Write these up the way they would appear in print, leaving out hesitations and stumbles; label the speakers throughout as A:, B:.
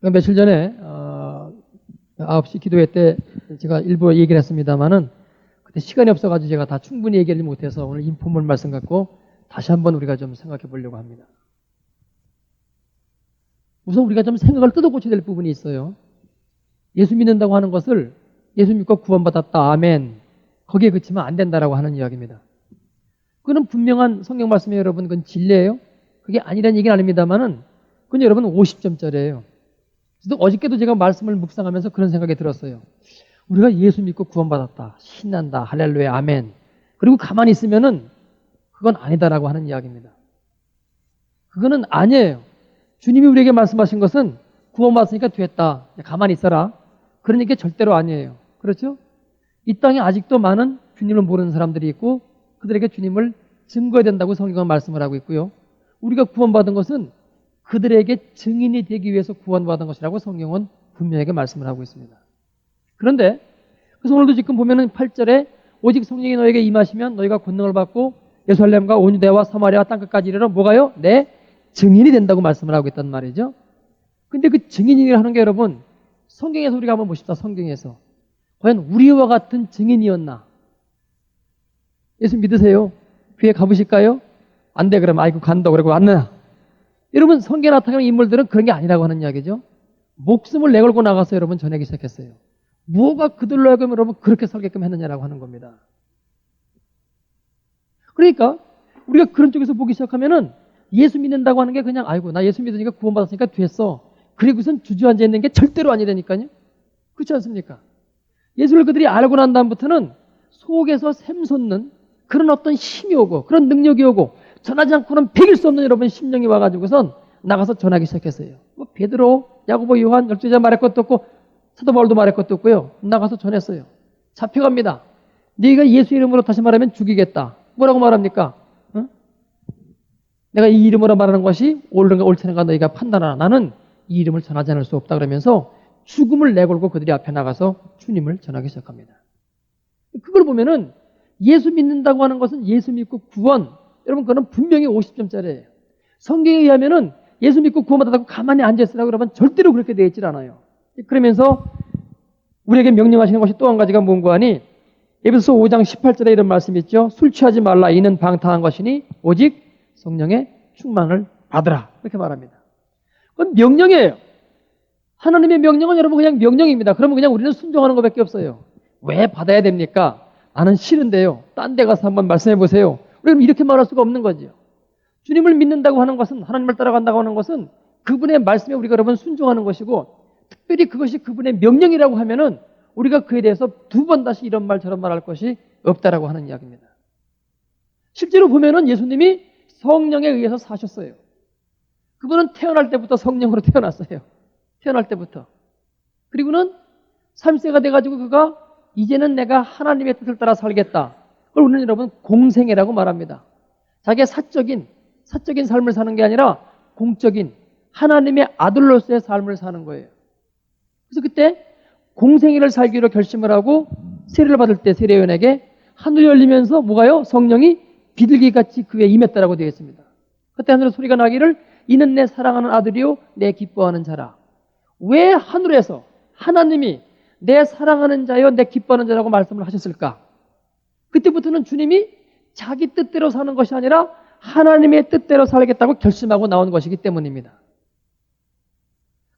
A: 며칠 전에 9시 기도회 때 제가 일부 얘기를 했습니다마는 그때 시간이 없어가지고 제가 다 충분히 얘기를 못해서 오늘 인포물 말씀 갖고 다시 한번 우리가 좀 생각해 보려고 합니다. 우선 우리가 좀 생각을 뜯어 고쳐야 될 부분이 있어요. 예수 믿는다고 하는 것을 예수 믿고 구원받았다, 아멘, 거기에 그치면 안 된다라고 하는 이야기입니다. 그건 분명한 성경 말씀이에요. 여러분, 그건 진리예요. 그게 아니라는 얘기는 아닙니다만은 그건 여러분 50점짜리예요. 그래서 어저께도 제가 말씀을 묵상하면서 그런 생각이 들었어요. 우리가 예수 믿고 구원받았다, 신난다, 할렐루야, 아멘, 그리고 가만히 있으면은 그건 아니다라고 하는 이야기입니다. 그거는 아니에요. 주님이 우리에게 말씀하신 것은 구원받았으니까 됐다, 가만히 있어라, 그런 얘기가 절대로 아니에요. 그렇죠? 이 땅에 아직도 많은 주님을 모르는 사람들이 있고 그들에게 주님을 증거해야 된다고 성경은 말씀을 하고 있고요. 우리가 구원받은 것은 그들에게 증인이 되기 위해서 구원받은 것이라고 성경은 분명하게 말씀을 하고 있습니다. 그런데 그래서 오늘도 지금 보면은 8절에 오직 성령이 너에게 임하시면 너희가 권능을 받고 예루살렘과 온 유대와 사마리아 땅끝까지 이르러 뭐가요? 내 증인이 된다고 말씀을 하고 있단 말이죠. 근데 그 증인이라고 하는 게 여러분, 성경에서 우리가 한번 보십시다. 성경에서 과연 우리와 같은 증인이었나? 예수 믿으세요? 교회 가보실까요? 안 돼 그러면 아이고 간다 그러고 왔나? 여러분, 성경에 나타나는 인물들은 그런 게 아니라고 하는 이야기죠. 목숨을 내걸고 나가서 여러분 전하기 시작했어요. 뭐가 그들로 하여금 여러분 그렇게 살게끔 했느냐라고 하는 겁니다. 그러니까 우리가 그런 쪽에서 보기 시작하면은 예수 믿는다고 하는 게 그냥 아이고 나 예수 믿으니까 구원받았으니까 됐어, 그리고선 주저앉아 있는 게 절대로 아니라니까요. 그렇지 않습니까? 예수를 그들이 알고 난 다음부터는 속에서 샘솟는 그런 어떤 힘이 오고 그런 능력이 오고 전하지 않고는 베길 수 없는 여러분 심령이 와가지고선 나가서 전하기 시작했어요. 뭐 베드로, 야고보, 요한, 열두자 말할 것도 없고 사도 바울도 말할 것도 없고요. 나가서 전했어요. 잡혀갑니다. 네가 예수 이름으로 다시 말하면 죽이겠다. 뭐라고 말합니까? 응? 내가 이 이름으로 말하는 것이 옳은가 옳다는가 너희가 판단하라. 나는 이 이름을 전하지 않을 수 없다 그러면서 죽음을 내걸고 그들이 앞에 나가서 주님을 전하기 시작합니다. 그걸 보면은 예수 믿는다고 하는 것은 예수 믿고 구원, 여러분 그거는 분명히 50점짜리예요. 성경에 의하면은 예수 믿고 구원받았다고 가만히 앉아있으라고 여러분 절대로 그렇게 되어 있질 않아요. 그러면서 우리에게 명령하시는 것이 또 한 가지가 뭔가 하니 에베소서 5장 18절에 이런 말씀이 있죠. 술 취하지 말라 이는 방탕한 것이니 오직 성령의 충만을 받으라, 이렇게 말합니다. 그건 명령이에요. 하나님의 명령은 여러분 그냥 명령입니다. 그러면 그냥 우리는 순종하는 것밖에 없어요. 왜 받아야 됩니까? 나는 싫은데요. 딴 데 가서 한번 말씀해 보세요. 우리는 이렇게 말할 수가 없는 거죠. 주님을 믿는다고 하는 것은, 하나님을 따라간다고 하는 것은 그분의 말씀에 우리가 여러분 순종하는 것이고, 특별히 그것이 그분의 명령이라고 하면은 우리가 그에 대해서 두 번 다시 이런 말 저런 말 할 것이 없다라고 하는 이야기입니다. 실제로 보면은 예수님이 성령에 의해서 사셨어요. 그분은 태어날 때부터 성령으로 태어났어요. 태어날 때부터. 그리고는 30세가 돼가지고 그가 이제는 내가 하나님의 뜻을 따라 살겠다. 그걸 우리는 여러분 공생애라고 말합니다. 자기의 사적인 삶을 사는 게 아니라 공적인 하나님의 아들로서의 삶을 사는 거예요. 그래서 그때 공생애를 살기로 결심을 하고 세례를 받을 때 세례요한에게 하늘이 열리면서 뭐가요? 성령이 비둘기같이 그에 임했다라고 되어 있습니다. 그때 하늘에서 소리가 나기를 이는 내 사랑하는 아들이요 내 기뻐하는 자라. 왜 하늘에서 하나님이 내 사랑하는 자요 내 기뻐하는 자라고 말씀을 하셨을까? 그때부터는 주님이 자기 뜻대로 사는 것이 아니라 하나님의 뜻대로 살겠다고 결심하고 나온 것이기 때문입니다.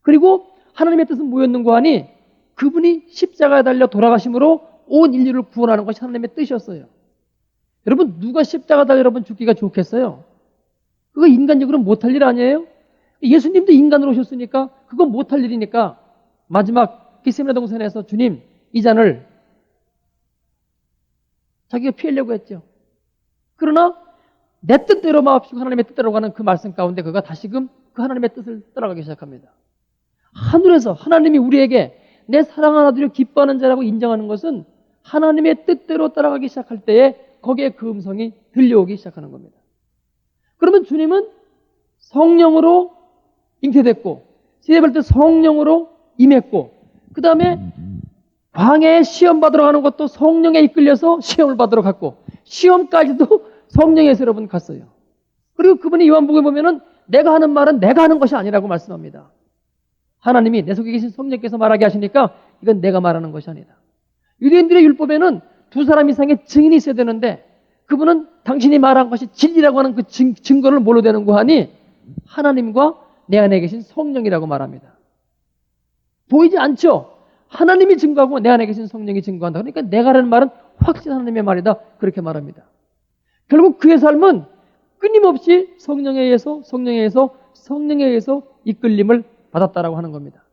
A: 그리고 하나님의 뜻은 뭐였는고 하니 그분이 십자가에 달려 돌아가심으로 온 인류를 구원하는 것이 하나님의 뜻이었어요. 여러분 누가 십자가 달려 여러분 죽기가 좋겠어요? 그거 인간적으로 못할 일 아니에요? 예수님도 인간으로 오셨으니까 그건 못할 일이니까 마지막 겟세마네 동산에서 주님 이 잔을 자기가 피하려고 했죠. 그러나 내 뜻대로 마옵시고 하나님의 뜻대로 가는 그 말씀 가운데 그가 다시금 그 하나님의 뜻을 따라가기 시작합니다. 하늘에서 하나님이 우리에게 내 사랑하는 아들을 기뻐하는 자라고 인정하는 것은 하나님의 뜻대로 따라가기 시작할 때에 거기에 그 음성이 들려오기 시작하는 겁니다. 그러면 주님은 성령으로 잉태됐고 세례받을 때 성령으로 임했고 그 다음에 광야에 시험 받으러 가는 것도 성령에 이끌려서 시험을 받으러 갔고 시험까지도 성령에서 여러분 갔어요. 그리고 그분이 요한복음에 보면은 내가 하는 말은 내가 하는 것이 아니라고 말씀합니다. 하나님이 내 속에 계신 성령께서 말하게 하시니까 이건 내가 말하는 것이 아니다. 유대인들의 율법에는 두 사람 이상의 증인이 있어야 되는데 그분은 당신이 말한 것이 진리라고 하는 그 증거를 뭘로 되는고 하니 하나님과 내 안에 계신 성령이라고 말합니다. 보이지 않죠? 하나님이 증거하고 내 안에 계신 성령이 증거한다. 그러니까 내가 하는 말은 확실히 하나님의 말이다. 그렇게 말합니다. 결국 그의 삶은 끊임없이 성령에 의해서 이끌림을 받았다라고 하는 겁니다.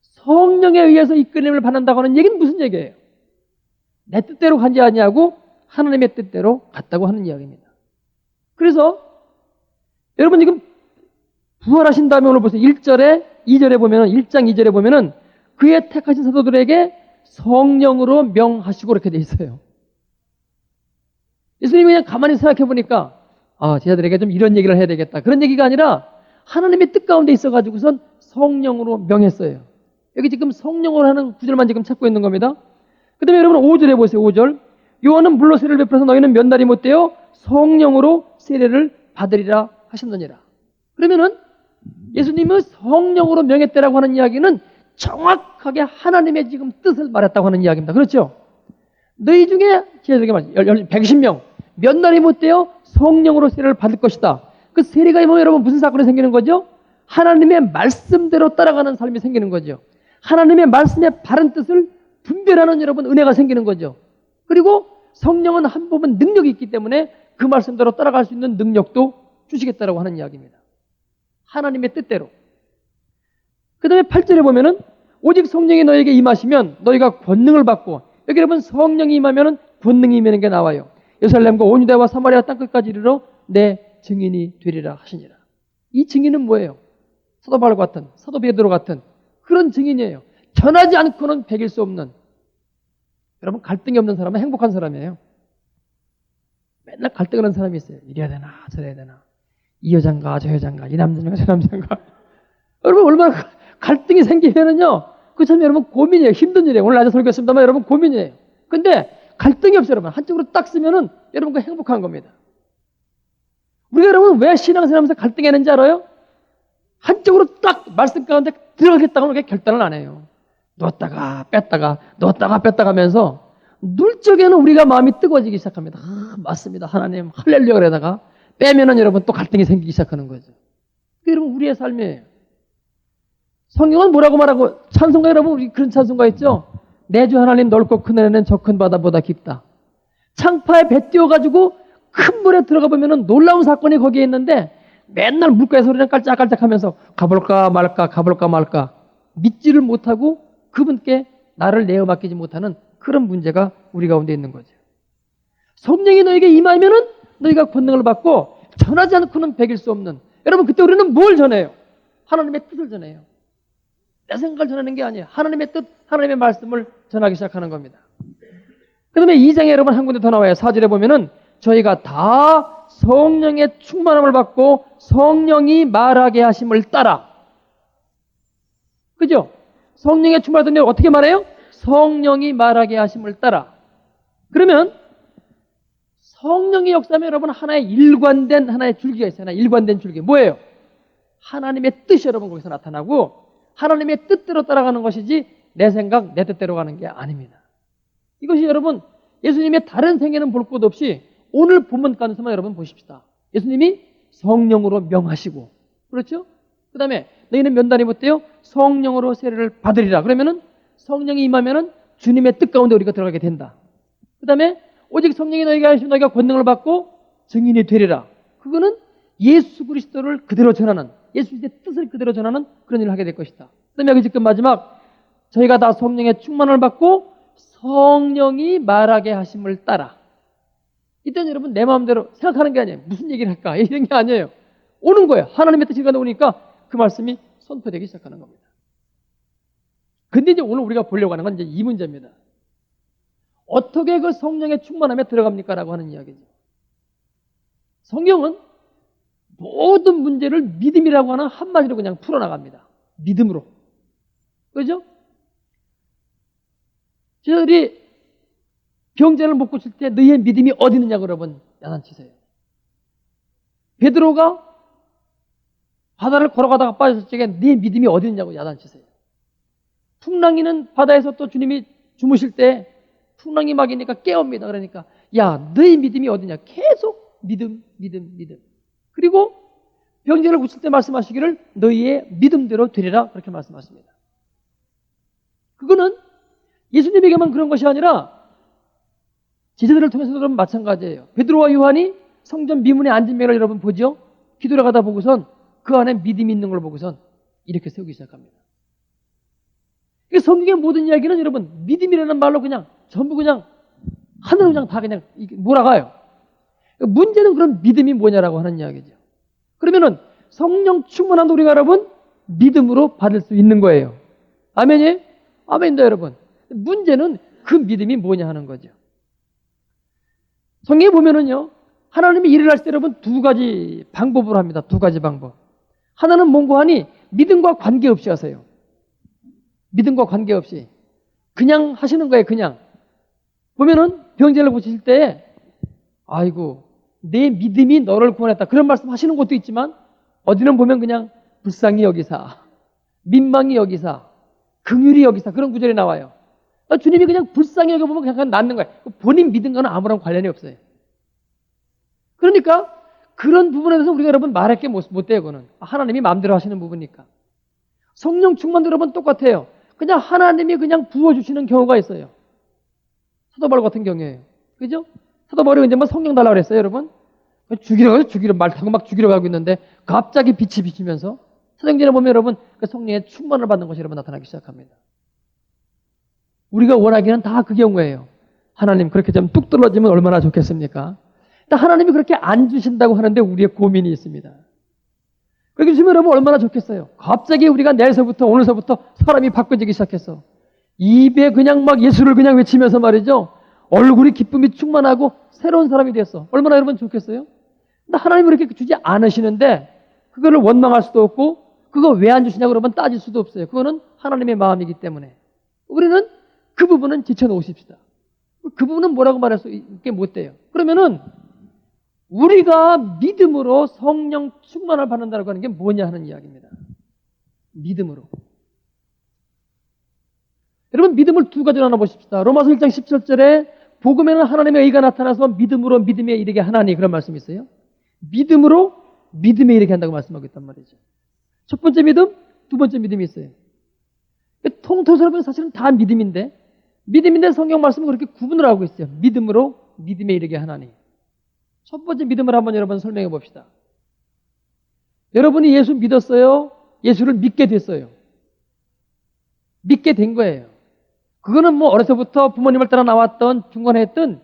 A: 성령에 의해서 이끌림을 받는다고 하는 얘기는 무슨 얘기예요? 내 뜻대로 간지 아니하고 하나님의 뜻대로 갔다고 하는 이야기입니다. 그래서 여러분 지금 부활하신 다음에 오늘 보세요. 1장 2절에 보면은 그의 택하신 사도들에게 성령으로 명하시고 이렇게 돼 있어요. 예수님이 그냥 가만히 생각해 보니까 제자들에게 좀 이런 얘기를 해야 되겠다. 그런 얘기가 아니라 하나님의 뜻 가운데 있어가지고선 성령으로 명했어요. 여기 지금 성령으로 하는 구절만 지금 찾고 있는 겁니다. 그 다음에 여러분 5절에 보세요. 5절. 요한은 물로 세례를 베풀어서 너희는 몇 날이 못되어 성령으로 세례를 받으리라 하셨느니라. 그러면은 예수님은 성령으로 명했다라고 하는 이야기는 정확하게 하나님의 지금 뜻을 말했다고 하는 이야기입니다. 그렇죠? 너희 중에 120명 몇 날이 못되어 성령으로 세례를 받을 것이다. 그 세례가 임하면 여러분 무슨 사건이 생기는 거죠? 하나님의 말씀대로 따라가는 삶이 생기는 거죠. 하나님의 말씀의 바른 뜻을 분별하는 여러분 은혜가 생기는 거죠. 그리고 성령은 한 부분 능력이 있기 때문에 그 말씀대로 따라갈 수 있는 능력도 주시겠다라고 하는 이야기입니다. 하나님의 뜻대로. 그 다음에 8절에 보면은 오직 성령이 너에게 임하시면 너희가 권능을 받고, 여기 여러분 성령이 임하면은 권능이 임하는 게 나와요. 예루살렘과 온 유대와 사마리아 땅끝까지 이르러 내 증인이 되리라 하시니라. 이 증인은 뭐예요? 사도 바울 같은, 사도 베드로 같은 그런 증인이에요. 전하지 않고는 배길 수 없는. 여러분 갈등이 없는 사람은 행복한 사람이에요. 맨날 갈등하는 사람이 있어요. 이래야 되나 저래야 되나, 이 여잔가 저 여잔가, 이 남자인가 저 남자인가. 여러분 얼마나 갈등이 생기면은요, 그 참 여러분 고민이에요. 힘든 일이에요. 오늘 낮에 설교했습니다만 여러분 고민이에요. 근데 갈등이 없어요. 여러분 한쪽으로 딱 쓰면은 여러분 그 행복한 겁니다. 우리가 여러분 왜 신앙생활하면서 갈등했는지 알아요? 한쪽으로 딱 말씀 가운데 들어가겠다고 하는 게 결단을 안 해요. 넣었다가 뺐다가 하면서 눌 적에는 우리가 마음이 뜨거워지기 시작합니다. 맞습니다. 하나님 할렐루야 그러다가 빼면은 여러분 또 갈등이 생기기 시작하는 거죠. 그게 여러분 우리의 삶이에요. 성경은 뭐라고 말하고, 찬송가 여러분 우리 그런 찬송가 있죠? 내 주 하나님 넓고 큰 은혜는 저 큰 바다보다 깊다. 창파에 배 띄워가지고 큰 물에 들어가 보면은 놀라운 사건이 거기에 있는데 맨날 물가의 소리는 깔짝깔짝 하면서 가볼까 말까 믿지를 못하고 그분께 나를 내어 맡기지 못하는 그런 문제가 우리 가운데 있는 거죠. 성령이 너에게 임하면은 너희가 권능을 받고 전하지 않고는 배길 수 없는. 여러분 그때 우리는 뭘 전해요? 하나님의 뜻을 전해요. 내 생각을 전하는 게 아니에요. 하나님의 뜻, 하나님의 말씀을 전하기 시작하는 겁니다. 그 다음에 2장에 여러분 한 군데 더 나와요. 4절에 보면은 저희가 다 성령의 충만함을 받고 성령이 말하게 하심을 따라. 그죠? 성령의 충만함을 어떻게 말해요? 성령이 말하게 하심을 따라. 그러면 성령의 역사면 여러분 하나의 일관된 하나의 줄기가 있어요. 하나의 일관된 줄기. 뭐예요? 하나님의 뜻이 여러분 거기서 나타나고 하나님의 뜻대로 따라가는 것이지 내 생각, 내 뜻대로 가는 게 아닙니다. 이것이 여러분 예수님의 다른 생애는 볼 것 없이 오늘 본문 가운데서만 여러분 보십시다. 예수님이 성령으로 명하시고, 그렇죠? 그 다음에 너희는 몇 날이 못돼요? 성령으로 세례를 받으리라. 그러면은 성령이 임하면은 주님의 뜻 가운데 우리가 들어가게 된다. 그 다음에 오직 성령이 너희가 하시면 너희가 권능을 받고 증인이 되리라. 그거는 예수 그리스도를 그대로 전하는, 예수의 뜻을 그대로 전하는 그런 일을 하게 될 것이다. 그 다음에 여기 지금 마지막 저희가 다 성령의 충만을 받고 성령이 말하게 하심을 따라. 이때는 여러분 내 마음대로 생각하는 게 아니에요. 무슨 얘기를 할까? 이런 게 아니에요. 오는 거예요. 하나님의 뜻이 가다 오니까 그 말씀이 선포되기 시작하는 겁니다. 근데 이제 오늘 우리가 보려고 하는 건 이제 이 문제입니다. 어떻게 그 성령의 충만함에 들어갑니까? 라고 하는 이야기죠. 성경은 모든 문제를 믿음이라고 하는 한마디로 그냥 풀어나갑니다. 믿음으로. 그죠? 저희들이 병자를 못 고칠 때 너희의 믿음이 어디 있느냐고 여러분 야단치세요. 베드로가 바다를 걸어가다가 빠졌을 적에 네 믿음이 어디 있냐고 야단치세요. 풍랑이는 바다에서 또 주님이 주무실 때 풍랑이 막이니까 깨웁니다. 그러니까 야, 너의 믿음이 어디냐? 계속 믿음. 그리고 병자를 고칠 때 말씀하시기를 너희의 믿음대로 되리라 그렇게 말씀하십니다. 그거는 예수님에게만 그런 것이 아니라 제자들을 통해서도 그럼 마찬가지예요. 베드로와 요한이 성전 미문에 앉은 면을 여러분 보죠? 기도를 가다 보고선 그 안에 믿음이 있는 걸 보고선 이렇게 세우기 시작합니다. 성경의 모든 이야기는 여러분 믿음이라는 말로 그냥 전부 그냥 하늘로 그냥 다 그냥 몰아가요. 문제는 그럼 믿음이 뭐냐라고 하는 이야기죠. 그러면은 성령 충만한 우리가 여러분 믿음으로 받을 수 있는 거예요. 아멘이에요? 아멘입니다 여러분. 문제는 그 믿음이 뭐냐 하는 거죠. 성경에 보면은요, 하나님이 일을 하실 때 여러분 두 가지 방법으로 합니다. 두 가지 방법. 하나는 뭔고 하니 믿음과 관계없이 하세요. 믿음과 관계없이. 그냥 하시는 거예요, 그냥. 보면은 병자를 고치실 때, 아이고, 내 믿음이 너를 구원했다. 그런 말씀 하시는 것도 있지만, 어디는 보면 그냥 불쌍히 여기사, 민망히 여기사, 긍휼히 여기사, 그런 구절이 나와요. 주님이 그냥 불쌍히 여겨보면 그냥 낫는 거예요. 본인 믿은 거는 아무런 관련이 없어요. 그러니까 그런 부분에 대해서 우리가 여러분 말할 게 못 돼요. 그거는 하나님이 마음대로 하시는 부분이니까. 성령 충만도 여러분 똑같아요. 그냥 하나님이 그냥 부어주시는 경우가 있어요. 사도 바울 같은 경우에요. 그죠? 사도 바울이 이제 뭐 성령 달라고 그랬어요, 여러분? 죽이려 말 타고 막 죽이려고 하고 있는데 갑자기 빛이 비치면서 사도행전에 보면 여러분 그 성령의 충만을 받는 것이 여러분 나타나기 시작합니다. 우리가 원하기는 다 그 경우예요. 하나님 그렇게 좀 뚝 떨어지면 얼마나 좋겠습니까? 하나님이 그렇게 안 주신다고 하는데 우리의 고민이 있습니다. 그렇게 주시면 여러분 얼마나 좋겠어요. 갑자기 우리가 내일서부터 오늘서부터 사람이 바꿔지기 시작했어. 입에 그냥 막 예수를 그냥 외치면서 말이죠. 얼굴이 기쁨이 충만하고 새로운 사람이 됐어. 얼마나 여러분 좋겠어요? 근데 하나님이 그렇게 주지 않으시는데 그거를 원망할 수도 없고 그거 왜 안 주시냐고 그러면 따질 수도 없어요. 그거는 하나님의 마음이기 때문에 우리는 그 부분은 제쳐놓으십시다. 그 부분은 뭐라고 말할 수 있게 못 돼요. 그러면은 우리가 믿음으로 성령 충만을 받는다고 하는 게 뭐냐 하는 이야기입니다. 믿음으로. 여러분 믿음을 두 가지로 나눠보십시다. 로마서 1장 17절에 복음에는 하나님의 의가 나타나서 믿음으로 믿음에 이르게 하나니 그런 말씀이 있어요. 믿음으로 믿음에 이르게 한다고 말씀하고 있단 말이죠. 첫 번째 믿음, 두 번째 믿음이 있어요. 통틀어서 보면 사실은 다 믿음인데 성경 말씀은 그렇게 구분을 하고 있어요. 믿음으로 믿음에 이르게 하나니. 첫 번째 믿음을 한번 여러분 설명해 봅시다. 여러분이 예수 믿었어요? 예수를 믿게 됐어요. 믿게 된 거예요. 그거는 뭐 어려서부터 부모님을 따라 나왔던 중간했던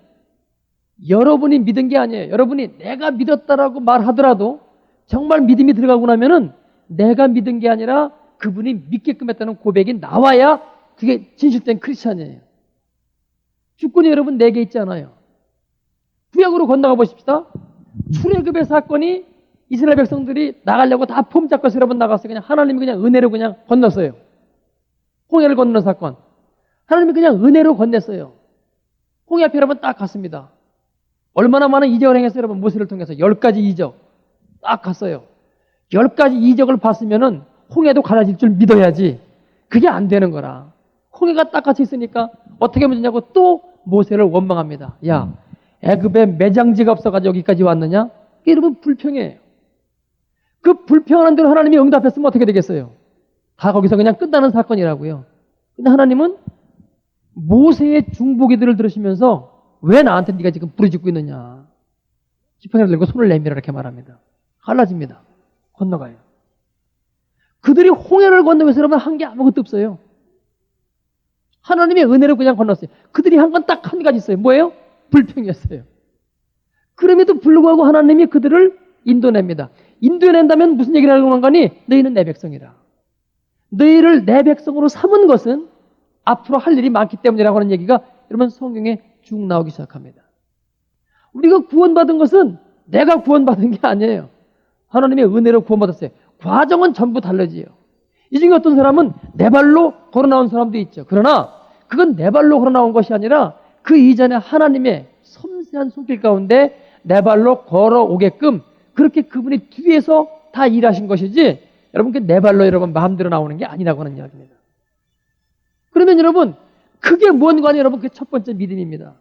A: 여러분이 믿은 게 아니에요. 여러분이 내가 믿었다라고 말하더라도 정말 믿음이 들어가고 나면은 내가 믿은 게 아니라 그분이 믿게끔 했다는 고백이 나와야 그게 진실된 크리스찬이에요. 주권이 여러분 내게 있지 않아요. 구약으로 건너가 보십시다. 출애굽의 사건이 이스라엘 백성들이 나가려고 다 폼 잡고서 여러분 나갔어요. 그냥 하나님이 그냥 은혜로 그냥 건넜어요. 홍해를 건너는 사건. 하나님이 그냥 은혜로 건넸어요. 홍해 앞에 여러분 딱 갔습니다. 얼마나 많은 이적을 행했어요. 여러분 모세를 통해서 10가지 이적 딱 갔어요. 10가지 이적을 봤으면은 홍해도 갈라질 줄 믿어야지. 그게 안 되는 거라. 홍해가 딱 같이 있으니까 어떻게 하면 되냐고 또 모세를 원망합니다. 야, 애굽에 매장지가 없어가지고 여기까지 왔느냐? 이게 여러분 불평이에요. 그 불평하는 대로 하나님이 응답했으면 어떻게 되겠어요? 다 거기서 그냥 끝나는 사건이라고요. 근데 하나님은 모세의 중보기들을 들으시면서 왜 나한테 네가 지금 부르짖고 있느냐? 지팡이를 들고 손을 내밀어 이렇게 말합니다. 갈라집니다. 건너가요. 그들이 홍해를 건너면서 여러분 한 게 아무것도 없어요. 하나님의 은혜로 그냥 건넜어요. 그들이 한 건 딱 한 가지 있어요. 뭐예요? 불평이었어요. 그럼에도 불구하고 하나님이 그들을 인도냅니다. 인도해낸다면 무슨 얘기를 하는 거니? 너희는 내 백성이라. 너희를 내 백성으로 삼은 것은 앞으로 할 일이 많기 때문이라고 하는 얘기가 여러분 성경에 쭉 나오기 시작합니다. 우리가 구원받은 것은 내가 구원받은 게 아니에요. 하나님의 은혜로 구원받았어요. 과정은 전부 다르지요. 이 중에 어떤 사람은 내 발로 걸어 나온 사람도 있죠. 그러나 그건 내 발로 걸어 나온 것이 아니라 그 이전에 하나님의 섬세한 손길 가운데 내 발로 걸어오게끔 그렇게 그분이 뒤에서 다 일하신 것이지 여러분 내 발로 여러분 마음대로 나오는 게 아니라고 하는 이야기입니다. 그러면 여러분 그게 뭔가 하니 여러분 그 첫 번째 믿음입니다.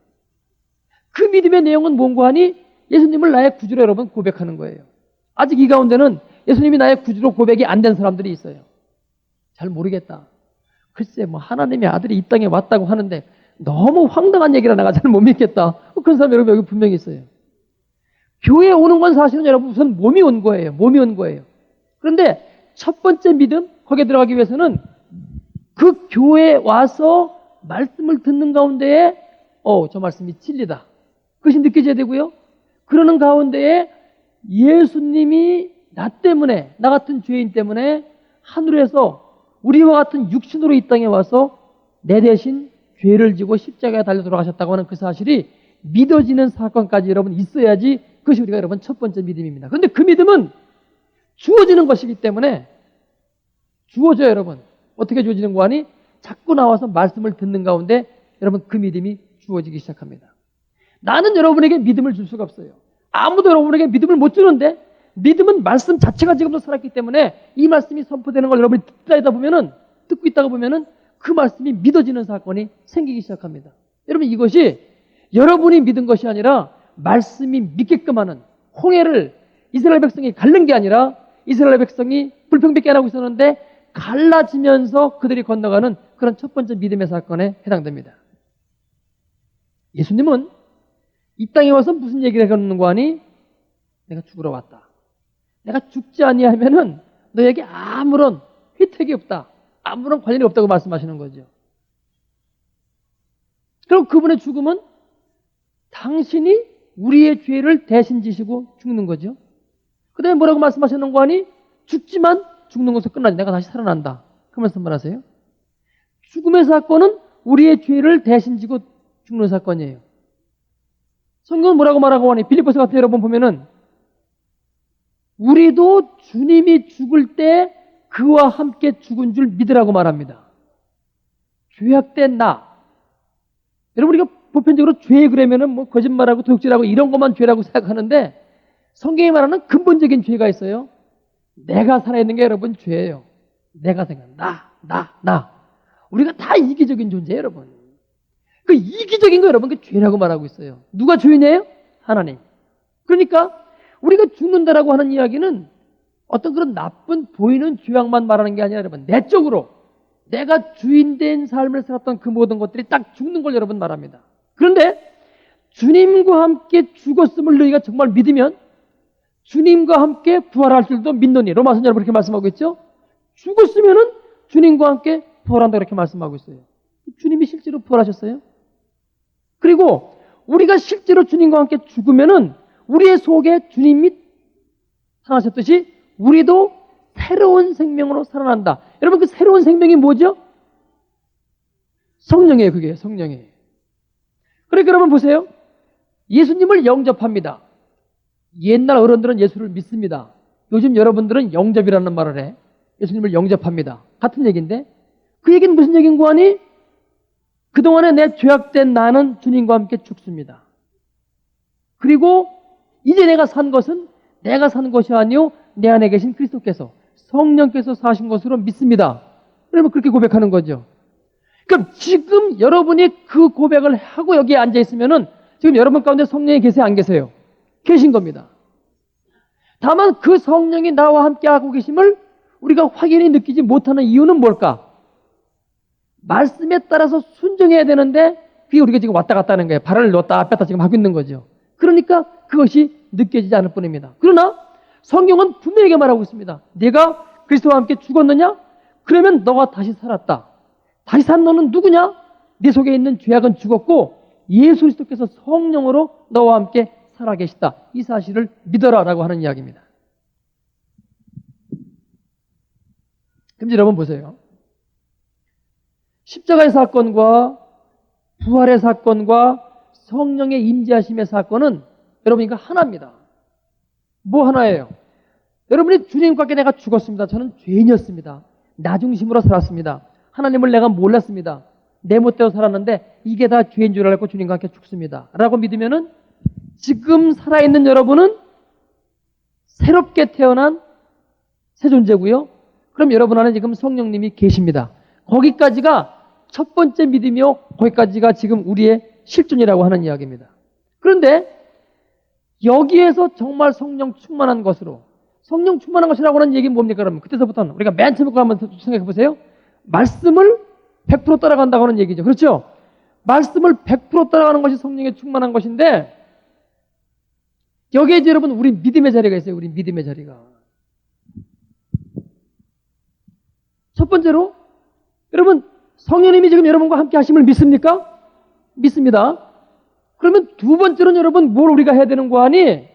A: 그 믿음의 내용은 뭔가 하니 예수님을 나의 구주로 여러분 고백하는 거예요. 아직 이 가운데는 예수님이 나의 구주로 고백이 안 된 사람들이 있어요. 잘 모르겠다. 글쎄 뭐 하나님의 아들이 이 땅에 왔다고 하는데 너무 황당한 얘기라 내가 잘 못 믿겠다. 그런 사람 여러분 여기 분명히 있어요. 교회에 오는 건 사실은 여러분 우선 몸이 온 거예요. 몸이 온 거예요. 그런데 첫 번째 믿음 거기에 들어가기 위해서는 그 교회에 와서 말씀을 듣는 가운데에 저 말씀이 진리다. 그것이 느껴져야 되고요. 그러는 가운데에 예수님이 나 때문에 나 같은 죄인 때문에 하늘에서 우리와 같은 육신으로 이 땅에 와서 내 대신 죄를 지고 십자가에 달려 돌아가셨다고 하는 그 사실이 믿어지는 사건까지 여러분 있어야지 그것이 우리가 여러분 첫 번째 믿음입니다. 그런데 그 믿음은 주어지는 것이기 때문에 주어져요 여러분. 어떻게 주어지는 거 아니? 자꾸 나와서 말씀을 듣는 가운데 여러분 그 믿음이 주어지기 시작합니다. 나는 여러분에게 믿음을 줄 수가 없어요. 아무도 여러분에게 믿음을 못 주는데 믿음은 말씀 자체가 지금도 살았기 때문에 이 말씀이 선포되는 걸 여러분이 듣고 있다가 보면은 그 말씀이 믿어지는 사건이 생기기 시작합니다. 여러분 이것이 여러분이 믿은 것이 아니라 말씀이 믿게끔 하는 홍해를 이스라엘 백성이 갈른 게 아니라 이스라엘 백성이 불평밖에 안 하고 있었는데 갈라지면서 그들이 건너가는 그런 첫 번째 믿음의 사건에 해당됩니다. 예수님은 이 땅에 와서 무슨 얘기를 해놓는 거 아니? 내가 죽으러 왔다. 내가 죽지 아니하면은 너에게 아무런 혜택이 없다. 아무런 관련이 없다고 말씀하시는 거죠. 그럼 그분의 죽음은 당신이 우리의 죄를 대신 지시고 죽는 거죠. 그 다음에 뭐라고 말씀하시는 거 아니? 죽지만 죽는 것으로 끝나지. 내가 다시 살아난다. 그 말씀 말하세요. 죽음의 사건은 우리의 죄를 대신 지고 죽는 사건이에요. 성경은 뭐라고 말하고 하니? 빌립보서 같은 여러분 보면은 우리도 주님이 죽을 때 그와 함께 죽은 줄 믿으라고 말합니다. 죄악된 나. 여러분 우리가 보편적으로 죄 그러면은 뭐 거짓말하고 도둑질하고 이런 것만 죄라고 생각하는데 성경이 말하는 근본적인 죄가 있어요. 내가 살아있는 게 여러분 죄예요. 내가 생각 나. 우리가 다 이기적인 존재예요 여러분. 그 이기적인 거 여러분 그 죄라고 말하고 있어요. 누가 주인이에요? 하나님. 그러니까 우리가 죽는다라고 하는 이야기는 어떤 그런 나쁜 보이는 죄악만 말하는 게 아니라 여러분 내적으로 내가 주인된 삶을 살았던 그 모든 것들이 딱 죽는 걸 여러분 말합니다. 그런데 주님과 함께 죽었음을 너희가 정말 믿으면 주님과 함께 부활할 줄도 믿노니. 로마서 여러분 그렇게 말씀하고 있죠. 죽었으면은 주님과 함께 부활한다 그렇게 말씀하고 있어요. 주님이 실제로 부활하셨어요. 그리고 우리가 실제로 주님과 함께 죽으면은 우리의 속에 주님이 살아나셨듯이 우리도 새로운 생명으로 살아난다. 여러분 그 새로운 생명이 뭐죠? 성령이에요. 그게 성령이에요. 그러니까 여러분 보세요. 예수님을 영접합니다. 옛날 어른들은 예수를 믿습니다. 요즘 여러분들은 영접이라는 말을 해. 예수님을 영접합니다. 같은 얘기인데 그 얘기는 무슨 얘기인 거 아니? 그동안에 내 죄악된 나는 주님과 함께 죽습니다. 그리고 이제 내가 산 것은 내가 산 것이 아니요 내 안에 계신 그리스도께서 성령께서 사신 것으로 믿습니다. 여러분 그렇게 고백하는 거죠. 그럼 지금 여러분이 그 고백을 하고 여기에 앉아 있으면은 지금 여러분 가운데 성령이 계세요 안 계세요? 계신 겁니다. 다만 그 성령이 나와 함께 하고 계심을 우리가 확연히 느끼지 못하는 이유는 뭘까? 말씀에 따라서 순종해야 되는데 그게 우리가 지금 왔다 갔다 하는 거예요. 발을 넣었다 뺐다 지금 하고 있는 거죠. 그러니까 그것이 느껴지지 않을 뿐입니다. 그러나 성경은 분명하게 말하고 있습니다. 네가 그리스도와 함께 죽었느냐? 그러면 너가 다시 살았다. 다시 산 너는 누구냐? 네 속에 있는 죄악은 죽었고 예수 그리스도께서 성령으로 너와 함께 살아계시다. 이 사실을 믿어라라고 하는 이야기입니다. 그럼 여러분 보세요. 십자가의 사건과 부활의 사건과 성령의 임재하심의 사건은 여러분 이거 하나입니다. 뭐 하나예요? 여러분이 주님과 함께 내가 죽었습니다. 저는 죄인이었습니다. 나 중심으로 살았습니다. 하나님을 내가 몰랐습니다. 내 멋대로 살았는데 이게 다 죄인 줄 알고 주님과 함께 죽습니다. 라고 믿으면은 지금 살아있는 여러분은 새롭게 태어난 새 존재고요. 그럼 여러분 안에 지금 성령님이 계십니다. 거기까지가 첫 번째 믿음이요. 거기까지가 지금 우리의 실존이라고 하는 이야기입니다. 그런데 여기에서 정말 성령 충만한 것으로, 성령 충만한 것이라고 하는 얘기는 뭡니까? 그러면 그때서부터는 우리가 맨 처음에 한번 생각해 보세요. 말씀을 100% 따라간다고 하는 얘기죠. 그렇죠? 말씀을 100% 따라가는 것이 성령에 충만한 것인데, 여기에 이제 여러분 우리 믿음의 자리가 있어요. 우리 믿음의 자리가. 첫 번째로 여러분 성령님이 지금 여러분과 함께 하심을 믿습니까? 믿습니다. 그러면 두 번째로는 여러분 뭘 우리가 해야 되는 거 아니?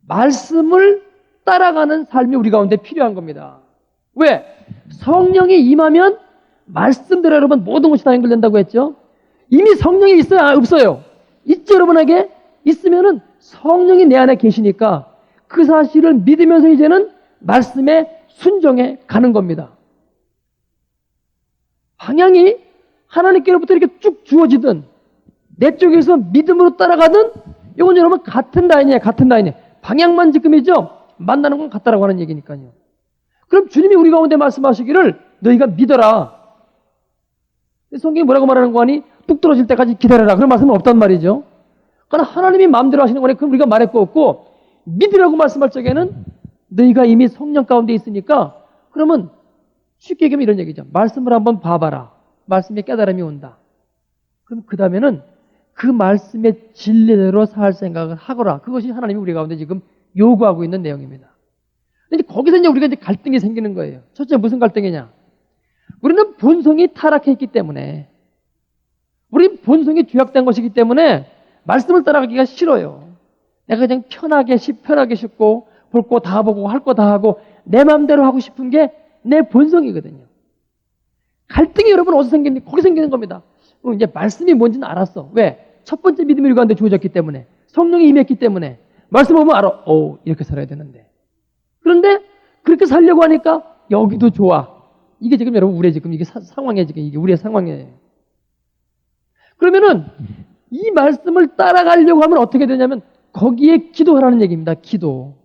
A: 말씀을 따라가는 삶이 우리 가운데 필요한 겁니다. 왜? 성령이 임하면 말씀대로 여러분 모든 것이 다 연결된다고 했죠. 이미 성령이 있어요? 없어요? 있죠. 여러분에게? 있으면은 성령이 내 안에 계시니까 그 사실을 믿으면서 이제는 말씀에 순종해 가는 겁니다. 방향이 하나님께로부터 이렇게 쭉 주어지든 내 쪽에서 믿음으로 따라가든 이건 여러분 같은 라인이에요. 같은 라인이에요. 방향만 지금이죠. 만나는 건 같다라고 하는 얘기니까요. 그럼 주님이 우리 가운데 말씀하시기를 너희가 믿어라. 성경이 뭐라고 말하는 거 아니? 뚝 떨어질 때까지 기다려라. 그런 말씀은 없단 말이죠. 그러나 하나님이 마음대로 하시는 거니 그럼 우리가 말할 거 없고 믿으라고 말씀할 적에는 너희가 이미 성령 가운데 있으니까 그러면 쉽게 얘기하면 이런 얘기죠. 말씀을 한번 봐봐라. 말씀에 깨달음이 온다. 그럼 그 다음에는 그 말씀의 진리대로 살 생각을 하거라. 그것이 하나님이 우리 가운데 지금 요구하고 있는 내용입니다. 근데 거기서 이제 우리가 이제 갈등이 생기는 거예요. 첫째 무슨 갈등이냐? 우리는 본성이 타락해 있기 때문에, 우리 본성이 죄악된 것이기 때문에 말씀을 따라가기가 싫어요. 내가 그냥 편하게 쉽고 볼 거 다 보고 할 거 다 하고 내 마음대로 하고 싶은 게 내 본성이거든요. 갈등이 여러분 어디서 생깁니까? 거기 생기는 겁니다. 이제 말씀이 뭔지는 알았어. 왜? 첫 번째 믿음이 우리 가운데 주어졌기 때문에, 성령이 임했기 때문에 말씀 보면 알아. 이렇게 살아야 되는데. 그런데 그렇게 살려고 하니까 여기도 좋아. 이게 지금 여러분 우리의 지금 이게 상황이에요. 지금 이게 우리의 상황이에요. 그러면은 이 말씀을 따라가려고 하면 어떻게 되냐면 거기에 기도하라는 얘기입니다. 기도.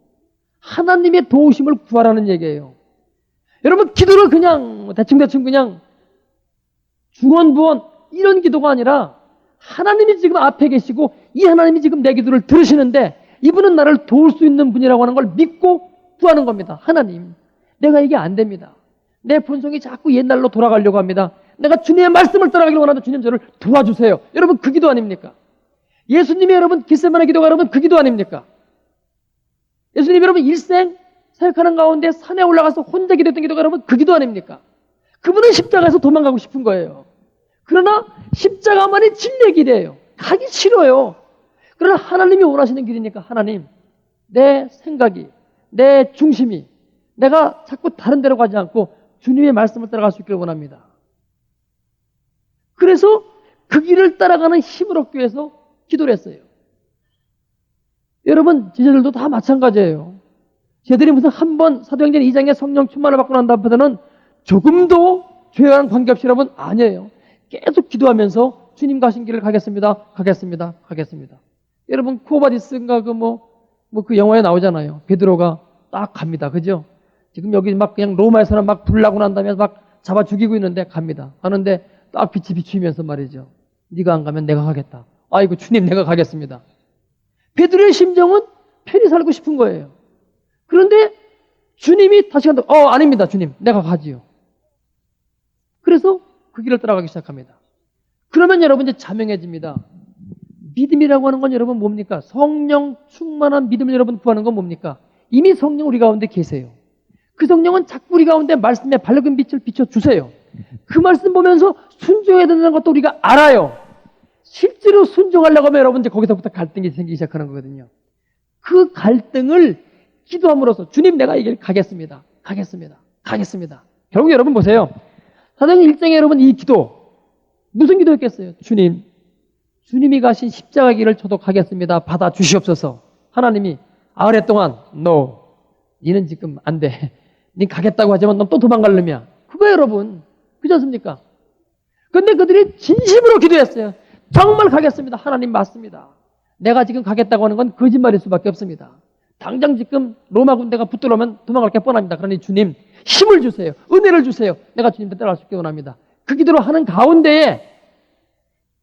A: 하나님의 도우심을 구하라는 얘기예요. 여러분 기도를 그냥 대충 그냥 중언부언 이런 기도가 아니라 하나님이 지금 앞에 계시고 이 하나님이 지금 내 기도를 들으시는데 이분은 나를 도울 수 있는 분이라고 하는 걸 믿고 구하는 겁니다. 하나님, 내가 이게 안 됩니다. 내 본성이 자꾸 옛날로 돌아가려고 합니다. 내가 주님의 말씀을 따라가기로 원하는데 주님 저를 도와주세요. 여러분 그 기도 아닙니까? 예수님이 여러분 겟세마네 기도가 여러분 그 기도 아닙니까? 예수님이 여러분 일생 사역하는 가운데 산에 올라가서 혼자 기도했던 기도가 여러분 그 기도 아닙니까? 그분은 십자가에서 도망가고 싶은 거예요. 그러나 십자가만이 진리의 길이에요. 가기 싫어요. 그러나 하나님이 원하시는 길이니까 하나님, 내 생각이, 내 중심이 내가 자꾸 다른 데로 가지 않고 주님의 말씀을 따라갈 수 있기를 원합니다. 그래서 그 길을 따라가는 힘을 얻기 위해서 기도를 했어요. 여러분 제자들도 다 마찬가지예요. 쟤들이 무슨 한 번 사도행전 2장에 성령 충만을 받고 난 다음부터는 조금도 죄와는 관계없이 여러분 아니에요. 계속 기도하면서 주님 가신 길을 가겠습니다. 여러분 쿠오바디스인가 그 영화에 나오잖아요. 베드로가 딱 갑니다. 그죠? 지금 여기 막 그냥 로마에서는 막 불나고 난 다음에 막 잡아 죽이고 있는데 갑니다. 가는데 딱 빛이 비추면서 말이죠. 네가 안 가면 내가 가겠다. 아이고 주님 내가 가겠습니다. 베드로의 심정은 편히 살고 싶은 거예요. 그런데 주님이 다시 간다. 아닙니다. 주님 내가 가지요. 그래서 그 길을 따라가기 시작합니다. 그러면 여러분 이제 자명해집니다. 믿음이라고 하는 건 여러분 뭡니까? 성령 충만한 믿음을 여러분 구하는 건 뭡니까? 이미 성령 우리 가운데 계세요. 그 성령은 자꾸 우리 가운데 말씀에 밝은 빛을 비춰주세요. 그 말씀 보면서 순종해야 된다는 것도 우리가 알아요. 실제로 순종하려고 하면 여러분 이제 거기서부터 갈등이 생기기 시작하는 거거든요. 그 갈등을 기도함으로써 주님 내가 이 길 가겠습니다. 결국 여러분 보세요. 사도행전 1장에 여러분 이 기도 무슨 기도였겠어요? 주님이 가신 십자가 길을 저도 가겠습니다. 받아 주시옵소서. 하나님이 아흐레 동안 니는 지금 안 돼. 니 가겠다고 하지만 넌 또 도망갈 놈이야. 그거예요 여러분. 그렇지 않습니까? 근데 그들이 진심으로 기도했어요. 정말 가겠습니다. 하나님 맞습니다. 내가 지금 가겠다고 하는 건 거짓말일 수밖에 없습니다. 당장 지금 로마 군대가 붙들어오면 도망갈 게 뻔합니다. 그러니 주님 힘을 주세요. 은혜를 주세요. 내가 주님께 따라갈 수 있게 원합니다. 그 기도를 하는 가운데에,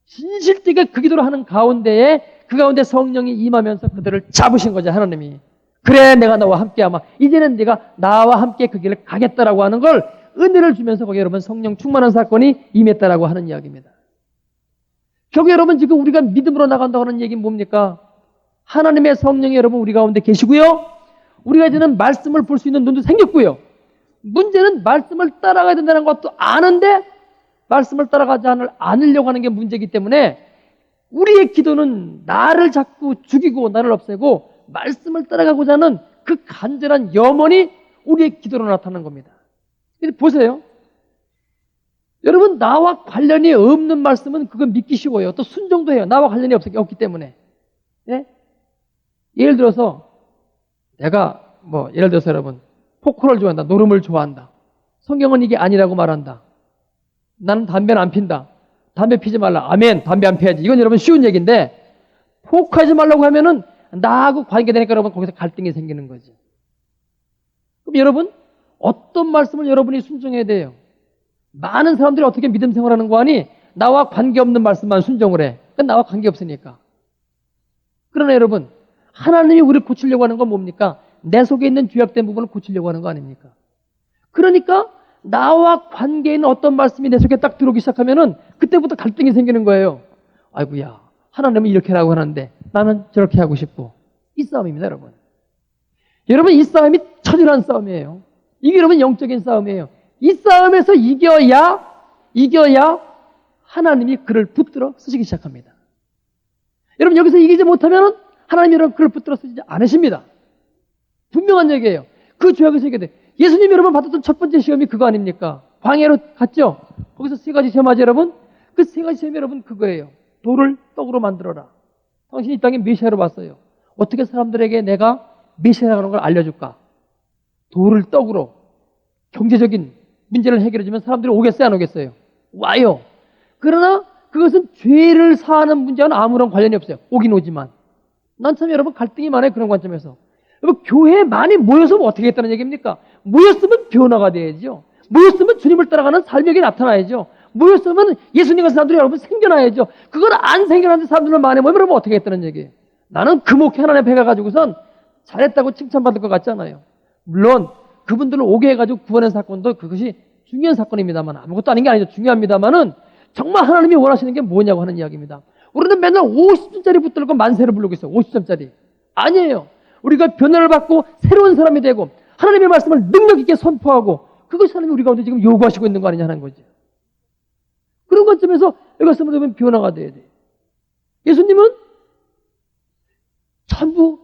A: 진실되게 그 기도를 하는 가운데에, 그 가운데 성령이 임하면서 그들을 잡으신 거죠, 하나님이. 그래, 내가 너와 함께하마. 이제는 네가 나와 함께 그 길을 가겠다라고 하는 걸 은혜를 주면서 거기 여러분 성령 충만한 사건이 임했다라고 하는 이야기입니다. 결국 여러분 지금 우리가 믿음으로 나간다고 하는 얘기는 뭡니까? 하나님의 성령이 여러분 우리 가운데 계시고요. 우리가 이제는 말씀을 볼 수 있는 눈도 생겼고요. 문제는 말씀을 따라가야 된다는 것도 아는데 말씀을 따라가지 않으려고 하는 게 문제이기 때문에 우리의 기도는 나를 자꾸 죽이고 나를 없애고 말씀을 따라가고자 하는 그 간절한 염원이 우리의 기도로 나타나는 겁니다. 근데 보세요. 여러분 나와 관련이 없는 말씀은 그건 믿기 쉬워요. 또 순종도 해요. 나와 관련이 없기 때문에. 예? 예를 들어서 내가 예를 들어서 여러분 포크를 좋아한다. 노름을 좋아한다. 성경은 이게 아니라고 말한다. 나는 담배는 안 핀다. 담배 피지 말라. 아멘. 담배 안 피워야지. 이건 여러분 쉬운 얘기인데 포크하지 말라고 하면은 나하고 관계되니까 여러분 거기서 갈등이 생기는 거죠. 그럼 여러분 어떤 말씀을 여러분이 순종해야 돼요? 많은 사람들이 어떻게 믿음 생활하는 거 아니? 나와 관계없는 말씀만 순종을 해. 그건 나와 관계없으니까. 그러나 여러분 하나님이 우리를 고치려고 하는 건 뭡니까? 내 속에 있는 죄악된 부분을 고치려고 하는 거 아닙니까? 그러니까 나와 관계 있는 어떤 말씀이 내 속에 딱 들어오기 시작하면은 그때부터 갈등이 생기는 거예요. 아이고야, 하나님은 이렇게 하라고 하는데 나는 저렇게 하고 싶고. 이 싸움입니다, 여러분. 여러분, 이 싸움이 천일한 싸움이에요. 이게 여러분 영적인 싸움이에요. 이 싸움에서 이겨야 하나님이 그를 붙들어 쓰시기 시작합니다. 여러분, 여기서 이기지 못하면 하나님이 여러분 그를 붙들어 쓰지 않으십니다. 분명한 얘기예요. 그 죄악에서 이겨야 돼. 예수님이 여러분 받았던 첫 번째 시험이 그거 아닙니까? 광야로 갔죠? 거기서 세 가지 시험 하죠, 여러분? 그 세 가지 시험이 여러분 그거예요. 돌을 떡으로 만들어라. 당신이 이 땅에 메시아로 왔어요. 어떻게 사람들에게 내가 메시아라는 걸 알려줄까? 돌을 떡으로 경제적인 문제를 해결해주면 사람들이 오겠어요, 안 오겠어요? 와요. 그러나 그것은 죄를 사하는 문제와는 아무런 관련이 없어요. 오긴 오지만. 난 참 여러분 갈등이 많아요, 그런 관점에서. 여러분, 교회에 많이 모여서 어떻게 했다는 얘기입니까? 모였으면 변화가 돼야죠. 모였으면 주님을 따라가는 삶이 나타나야죠. 모였으면 예수님과 사람들이 여러분 생겨나야죠. 그걸 안 생겨나는 사람들은 많이 모이면 여러분 어떻게 했다는 얘기예요? 나는 금옥회 하나님 배가 가지고선 잘했다고 칭찬받을 것 같지 않아요. 물론 그분들을 오게 해가지고 구원의 사건도 그것이 중요한 사건입니다만, 아무것도 아닌 게 아니죠. 중요합니다만은 정말 하나님이 원하시는 게 뭐냐고 하는 이야기입니다. 우리는 맨날 50점짜리 붙들고 만세를 부르고 있어요. 50점짜리. 아니에요. 우리가 변화를 받고 새로운 사람이 되고 하나님의 말씀을 능력 있게 선포하고 그것이 하나님이 우리 가운데 지금 요구하시고 있는 거 아니냐 하는 거죠. 그런 관점에서 이것을 보면 변화가 돼야 돼요. 예수님은 전부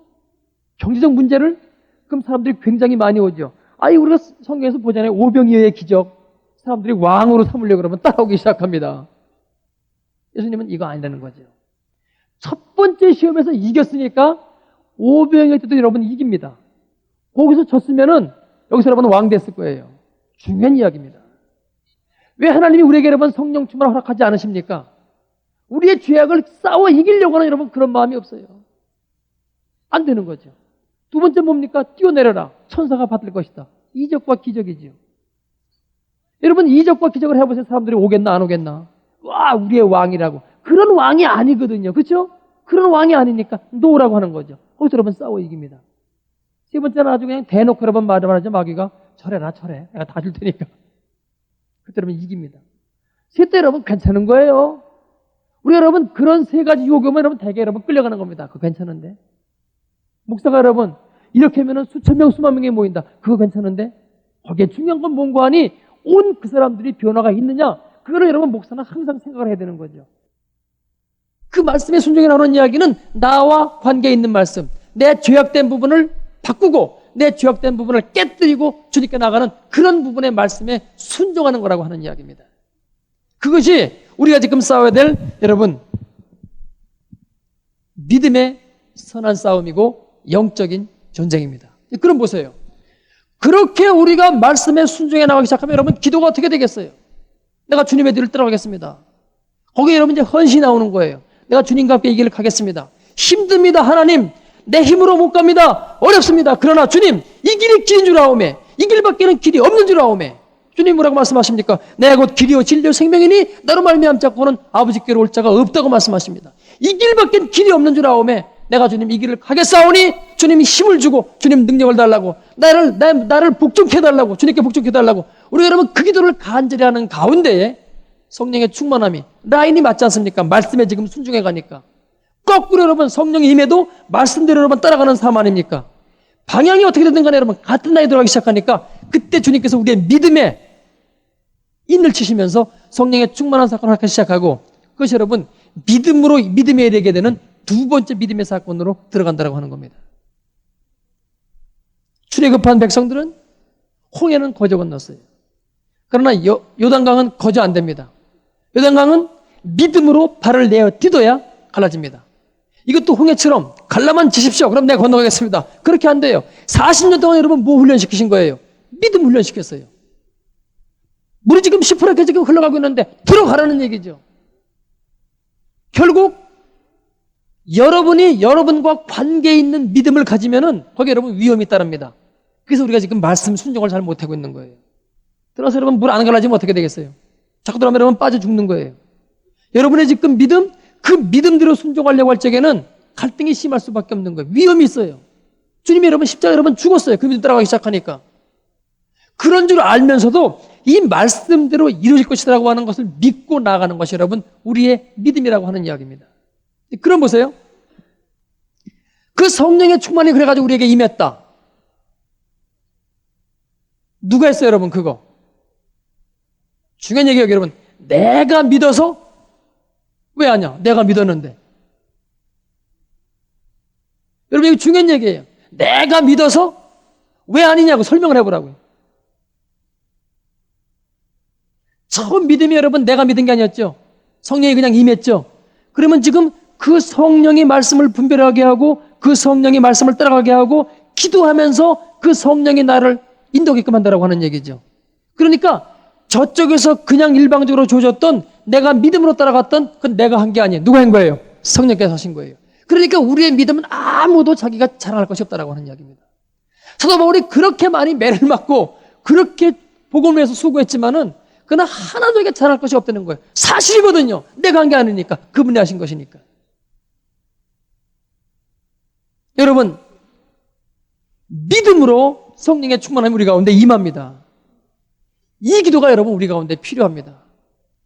A: 경제적 문제를 그럼 사람들이 굉장히 많이 오죠. 우리가 성경에서 보잖아요. 오병이어의 기적. 사람들이 왕으로 삼으려고 그러면 따라오기 시작합니다. 예수님은 이거 아니라는 거죠. 첫 번째 시험에서 이겼으니까 오병이어 때도 여러분 이깁니다. 거기서 졌으면은 여기서 여러분 왕 됐을 거예요. 중요한 이야기입니다. 왜 하나님이 우리에게 여러분 성령 충만을 허락하지 않으십니까? 우리의 죄악을 싸워 이기려고 하는 여러분 그런 마음이 없어요. 안 되는 거죠. 두 번째 뭡니까? 뛰어내려라. 천사가 받을 것이다. 이적과 기적이지요. 여러분 이적과 기적을 해보세요. 사람들이 오겠나 안 오겠나? 와, 우리의 왕이라고. 그런 왕이 아니거든요. 그렇죠? 그런 왕이 아니니까 놓으라고 하는 거죠. 거기서 여러분 싸워 이깁니다. 세 번째는 아주 그냥 대놓고 여러분 말하죠. 마귀가 철해라 철해. 내가 다 줄 테니까. 그때 여러분 이깁니다. 셋째 여러분 괜찮은 거예요. 우리 여러분 그런 세 가지 요구면 여러분 대개 여러분 끌려가는 겁니다. 그거 괜찮은데. 목사가 여러분 이렇게 하면 수천 명 수만 명이 모인다. 그거 괜찮은데. 거기에 중요한 건 뭔가 하니 온 그 사람들이 변화가 있느냐. 그거를 여러분 목사는 항상 생각을 해야 되는 거죠. 그 말씀에 순종해 나오는 이야기는 나와 관계 있는 말씀, 내 죄악된 부분을 바꾸고 내 죄악된 부분을 깨뜨리고 주님께 나가는 그런 부분의 말씀에 순종하는 거라고 하는 이야기입니다. 그것이 우리가 지금 싸워야 될 여러분 믿음의 선한 싸움이고 영적인 전쟁입니다. 그럼 보세요. 그렇게 우리가 말씀에 순종해 나가기 시작하면 여러분 기도가 어떻게 되겠어요? 내가 주님의 뒤를 따라가겠습니다. 거기에 여러분 이제 헌신이 나오는 거예요. 내가 주님과 함께 이 길을 가겠습니다. 힘듭니다. 하나님. 내 힘으로 못 갑니다. 어렵습니다. 그러나 주님, 이 길이 길인 줄 아오매. 이 길밖에는 길이 없는 줄 아오매. 주님 뭐라고 말씀하십니까? 내가 곧 길이요 진리요 생명이니 나로 말미암지 않고는 아버지께로 올 자가 없다고 말씀하십니다. 이 길밖엔 길이 없는 줄 아오매. 내가 주님 이 길을 가겠사오니 주님이 힘을 주고 주님 능력을 달라고 나를 복종케 해달라고 주님께 복종케 해달라고 우리 여러분 그 기도를 간절히 하는 가운데에 성령의 충만함이 라인이 맞지 않습니까? 말씀에 지금 순종해 가니까 거꾸로 여러분 성령이 임해도 말씀대로 여러분 따라가는 삶 아닙니까? 방향이 어떻게 되든 간에 여러분 같은 나이에 들어가기 시작하니까 그때 주님께서 우리의 믿음에 인을 치시면서 성령의 충만한 사건을 하기 시작하고 그것이 여러분 믿음에 이르게 되는 두 번째 믿음의 사건으로 들어간다고 하는 겁니다. 출애굽한 백성들은 홍해는 거저 건넜어요. 그러나 요단강은 거저 안 됩니다. 요단강은 믿음으로 발을 내어 뛰어야 갈라집니다. 이것도 홍해처럼 갈라만 지십시오. 그럼 내가 건너가겠습니다. 그렇게 안 돼요. 40년 동안 여러분 뭐 훈련시키신 거예요? 믿음 훈련시켰어요. 물이 지금 시퍼렇게 지금 흘러가고 있는데 들어가라는 얘기죠. 결국 여러분이 여러분과 관계 있는 믿음을 가지면은 거기에 여러분 위험이 따릅니다. 그래서 우리가 지금 말씀 순종을 잘 못하고 있는 거예요. 들어서 여러분 물 안 갈라지면 어떻게 되겠어요? 자꾸 들어가면 여러분 빠져 죽는 거예요. 여러분의 지금 믿음, 그 믿음대로 순종하려고 할 적에는 갈등이 심할 수밖에 없는 거예요. 위험이 있어요. 주님이 여러분 십자가 여러분 죽었어요. 그 믿음 따라가기 시작하니까. 그런 줄 알면서도 이 말씀대로 이루어질 것이라고 하는 것을 믿고 나아가는 것이 여러분 우리의 믿음이라고 하는 이야기입니다. 그럼 보세요. 그 성령의 충만이 그래가지고 우리에게 임했다. 누가 했어요 여러분 그거? 중요한 얘기예요 여러분. 내가 믿어서 왜 하냐? 내가 믿었는데. 여러분 이거 중요한 얘기예요. 내가 믿어서 왜 아니냐고 설명을 해보라고요. 처음 믿음이 여러분 내가 믿은 게 아니었죠. 성령이 그냥 임했죠. 그러면 지금 그 성령이 말씀을 분별하게 하고 그 성령이 말씀을 따라가게 하고 기도하면서 그 성령이 나를 인도하게끔 한다라고 하는 얘기죠. 그러니까 저쪽에서 그냥 일방적으로 주어졌던 내가 믿음으로 따라갔던 그건 내가 한 게 아니에요. 누가 한 거예요? 성령께서 하신 거예요. 그러니까 우리의 믿음은 아무도 자기가 자랑할 것이 없다라고 하는 이야기입니다. 사도 바울이 그렇게 많이 매를 맞고 그렇게 복음을 위해서 수고했지만은 그러나 하나도 이게 자랑할 것이 없다는 거예요. 사실이거든요. 내가 한 게 아니니까. 그분이 하신 것이니까. 여러분 믿음으로 성령의 충만함이 우리 가운데 임합니다. 이 기도가 여러분 우리 가운데 필요합니다.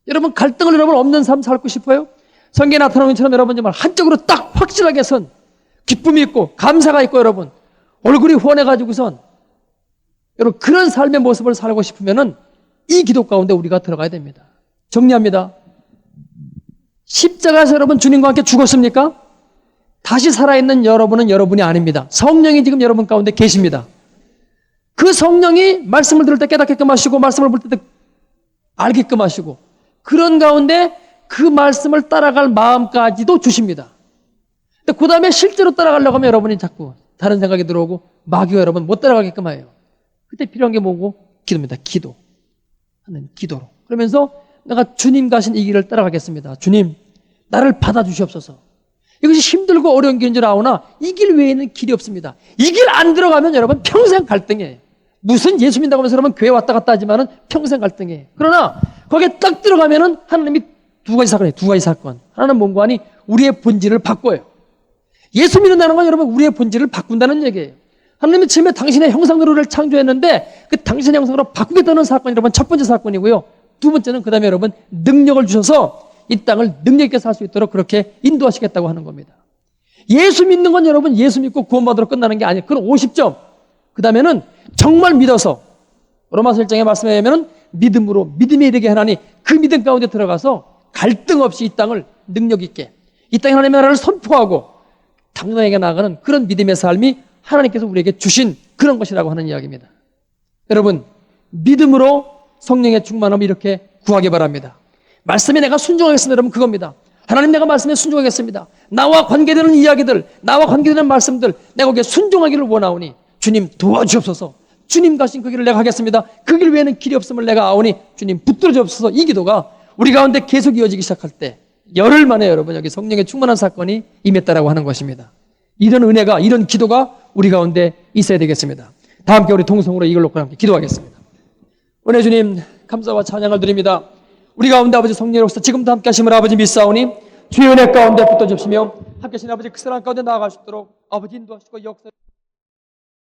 A: 여러분 갈등을 여러분 없는 삶 살고 싶어요? 성경에 나타나는 것처럼 여러분 정말 한쪽으로 딱 확실하게 선 기쁨이 있고 감사가 있고 여러분 얼굴이 훤해가지고선 여러분 그런 삶의 모습을 살고 싶으면은 이 기도 가운데 우리가 들어가야 됩니다. 정리합니다. 십자가에서 여러분 주님과 함께 죽었습니까? 다시 살아있는 여러분은 여러분이 아닙니다. 성령이 지금 여러분 가운데 계십니다. 그 성령이 말씀을 들을 때 깨닫게끔 하시고 말씀을 볼 때 알게끔 하시고 그런 가운데 그 말씀을 따라갈 마음까지도 주십니다. 근데 그 다음에 실제로 따라가려고 하면 여러분이 자꾸 다른 생각이 들어오고 마귀가 여러분 못 따라가게끔 해요. 그때 필요한 게 뭐고? 기도입니다. 기도. 하는 기도로. 그러면서 내가 주님 가신 이 길을 따라가겠습니다. 주님, 나를 받아주시옵소서. 이것이 힘들고 어려운 길인 줄 아오나 이 길 외에는 길이 없습니다. 이 길 안 들어가면 여러분 평생 갈등이에요. 무슨 예수 믿는다고 하면서 여러분 교회 왔다 갔다 하지만은 평생 갈등이에요. 그러나 거기에 딱 들어가면은 하나님이 두 가지 사건이에요. 두 가지 사건. 하나는 뭔가 하니 우리의 본질을 바꿔요. 예수 믿는다는 건 여러분 우리의 본질을 바꾼다는 얘기예요. 하나님은 처음에 당신의 형상으로를 창조했는데 그 당신의 형상으로 바꾸겠다는 사건이 여러분 첫 번째 사건이고요. 두 번째는 그 다음에 여러분 능력을 주셔서 이 땅을 능력 있게 살 수 있도록 그렇게 인도하시겠다고 하는 겁니다. 예수 믿는 건 여러분 예수 믿고 구원받으러 끝나는 게 아니에요. 그건 50점. 그 다음에는 정말 믿어서 로마서 1장에 말씀에 의하면 믿음으로 믿음에 이르게 하나니 그 믿음 가운데 들어가서 갈등 없이 이 땅을 능력 있게 이 땅에 하나님의 나라를 선포하고 당당하게 나아가는 그런 믿음의 삶이 하나님께서 우리에게 주신 그런 것이라고 하는 이야기입니다. 여러분 믿음으로 성령의 충만함을 이렇게 구하기 바랍니다. 말씀에 내가 순종하겠습니다. 여러분 그겁니다. 하나님 내가 말씀에 순종하겠습니다. 나와 관계되는 이야기들 나와 관계되는 말씀들 내가 거기에 순종하기를 원하오니 주님 도와주옵소서. 주님 가신 그 길을 내가 하겠습니다. 그 길 외에는 길이 없음을 내가 아오니 주님 붙들어 주옵소서. 이 기도가 우리 가운데 계속 이어지기 시작할 때 열흘 만에 여러분 여기 성령의 충만한 사건이 임했다라고 하는 것입니다. 이런 은혜가, 이런 기도가 우리 가운데 있어야 되겠습니다. 다 함께 우리 동성으로 이걸 놓고 함께 기도하겠습니다. 은혜 주님, 감사와 찬양을 드립니다. 우리 가운데 아버지 성령으로서 지금도 함께 하심을 아버지 믿사오니 주의 은혜 가운데 붙어 주시며 함께 하신 아버지 그 사랑 가운데 나아갈 수 있도록 아버지 인도하시고 역사